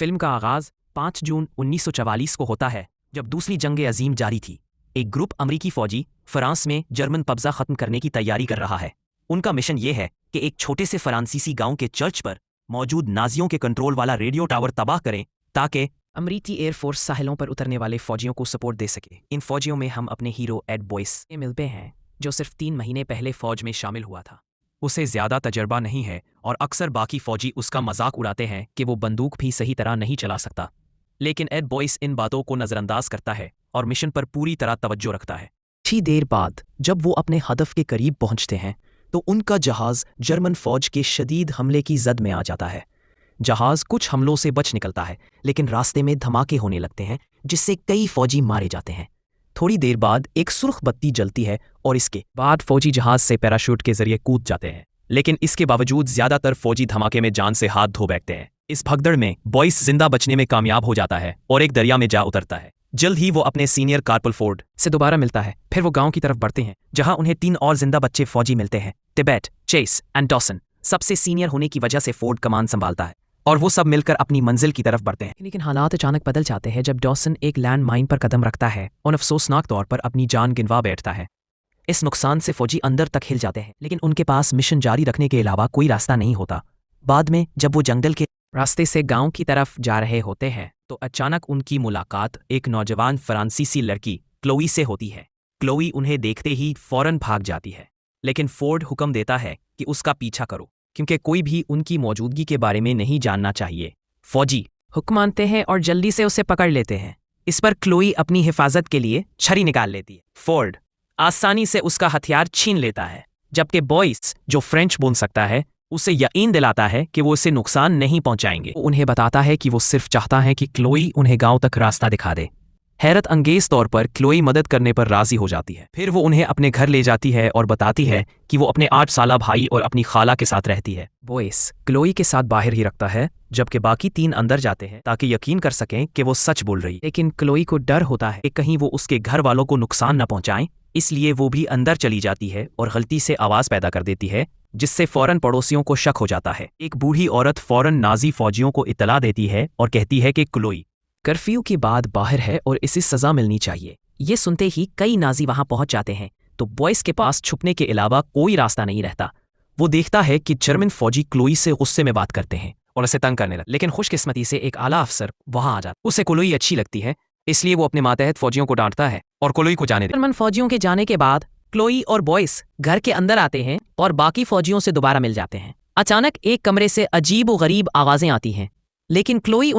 Film का आगाज 5 जून 1944 को होता है, जब दूसरी जंग अजीम जारी थी। एक ग्रुप अमरीकी फौजी फ्रांस में जर्मन कब्जा खत्म करने की तैयारी कर रहा है। उनका मिशन ये है कि एक छोटे से फ्रांसीसी गांव के चर्च पर मौजूद नाजियों के कंट्रोल वाला रेडियो टावर तबाह करें, ताकि अमरीकी एयरफोर्स साहिलों पर उतरने वाले फौजियों को सपोर्ट दे सके। इन फौजियों में हम अपने हीरो एड बॉयस से मिलते हैं, जो सिर्फ 3 महीने पहले फौज में शामिल हुआ था। उसे ज्यादा तजर्बा नहीं है और अक्सर बाकी फौजी उसका मजाक उड़ाते हैं कि वो बंदूक भी सही तरह नहीं चला सकता। लेकिन एड बॉयस इन बातों को नजरअंदाज करता है और मिशन पर पूरी तरह तवज्जो रखता है। थोड़ी देर बाद जब वो अपने हदफ के करीब पहुंचते हैं तो उनका जहाज जर्मन फौज के शदीद हमले की जद में आ जाता है। जहाज कुछ हमलों से बच निकलता है, लेकिन रास्ते में धमाके होने लगते हैं जिससे कई फौजी मारे जाते हैं। थोड़ी देर बाद एक सुर्ख बत्ती जलती है और इसके बाद फौजी जहाज से पैराशूट के जरिए कूद जाते हैं। लेकिन इसके बावजूद ज्यादातर फौजी धमाके में जान से हाथ धो बैठते हैं। इस भगदड़ में बॉयस जिंदा बचने में कामयाब हो जाता है और एक दरिया में जा उतरता है। जल्द ही वो अपने सीनियर कार्पोरल फोर्ड से दोबारा मिलता है। फिर वो गांव की तरफ बढ़ते हैं, जहां उन्हें 3 और जिंदा बच्चे फौजी मिलते हैं, टिबेट, चेस एंड डॉसन। सबसे सीनियर होने की वजह से फोर्ड कमान संभालता है और वो सब मिलकर अपनी मंजिल की तरफ बढ़ते हैं। लेकिन हालात अचानक बदल जाते हैं जब डॉसन एक लैंड माइन पर कदम रखता है और अफसोसनाक तौर पर अपनी जान गिनवा बैठता है। इस नुकसान से फौजी अंदर तक हिल जाते हैं, लेकिन उनके पास मिशन जारी रखने के अलावा कोई रास्ता नहीं होता। बाद में जब वो जंगल के रास्ते से गांव की तरफ जा रहे होते हैं तो अचानक उनकी मुलाकात एक नौजवान फ्रांसीसी लड़की क्लोई से होती है। क्लोई उन्हें देखते ही फौरन भाग जाती है, लेकिन फोर्ड हुक्म देता है कि उसका पीछा करो, क्योंकि कोई भी उनकी मौजूदगी के बारे में नहीं जानना चाहिए। फौजी हुक्म मानते हैं और जल्दी से उसे पकड़ लेते हैं। इस पर क्लोई अपनी हिफाजत के लिए छड़ी निकाल लेती है। फोर्ड आसानी से उसका हथियार छीन लेता है, जबकि बॉयस, जो फ्रेंच बोल सकता है, उसे यकीन दिलाता है कि वो उसे नुकसान नहीं पहुंचाएंगे। वो उन्हें बताता है कि वो सिर्फ चाहता है कि क्लोई उन्हें गांव तक रास्ता दिखा दे। हैरत अंगेज तौर पर क्लोई मदद करने पर राजी हो जाती है। फिर वो उन्हें अपने घर ले जाती है और बताती है कि वो अपने 8 साला भाई और अपनी खाला के साथ रहती है। बॉयस क्लोई के साथ बाहर ही रखता है, जबकि बाकी 3 अंदर जाते हैं ताकि यकीन कर सकें कि वो सच बोल रही है। लेकिन क्लोई को डर होता है कि कहीं वो उसके घर वालों को नुकसान न पहुंचाएं, इसलिए वो भी अंदर चली जाती है और गलती से आवाज पैदा कर देती है, जिससे फौरन पड़ोसियों को शक हो जाता है। एक बूढ़ी औरत फौरन नाजी फौजियों को इत्तला देती है और कहती है कि क्लोई कर्फ्यू के बाद बाहर है और इसे सजा मिलनी चाहिए। ये सुनते ही कई नाजी वहां पहुंच जाते हैं, तो बॉयस के पास छुपने के अलावा कोई रास्ता नहीं रहता। वो देखता है कि जर्मन फौजी क्लोई से गुस्से में बात करते हैं और उसे तंग करने लगते, लेकिन खुशकिस्मती से एक आला अफसर वहां आ जाता। उसे क्लोई अच्छी लगती है, इसलिए वो अपने मातहत फौजियों को डांटता है और क्लोई को जाने देता है। जर्मन फौजियों के जाने के बाद क्लोई और बॉयस घर के अंदर आते हैं और बाकी फौजियों से दोबारा मिल जाते हैं। अचानक एक कमरे से अजीब व गरीब आवाजें आती हैं, लेकिन क्लोई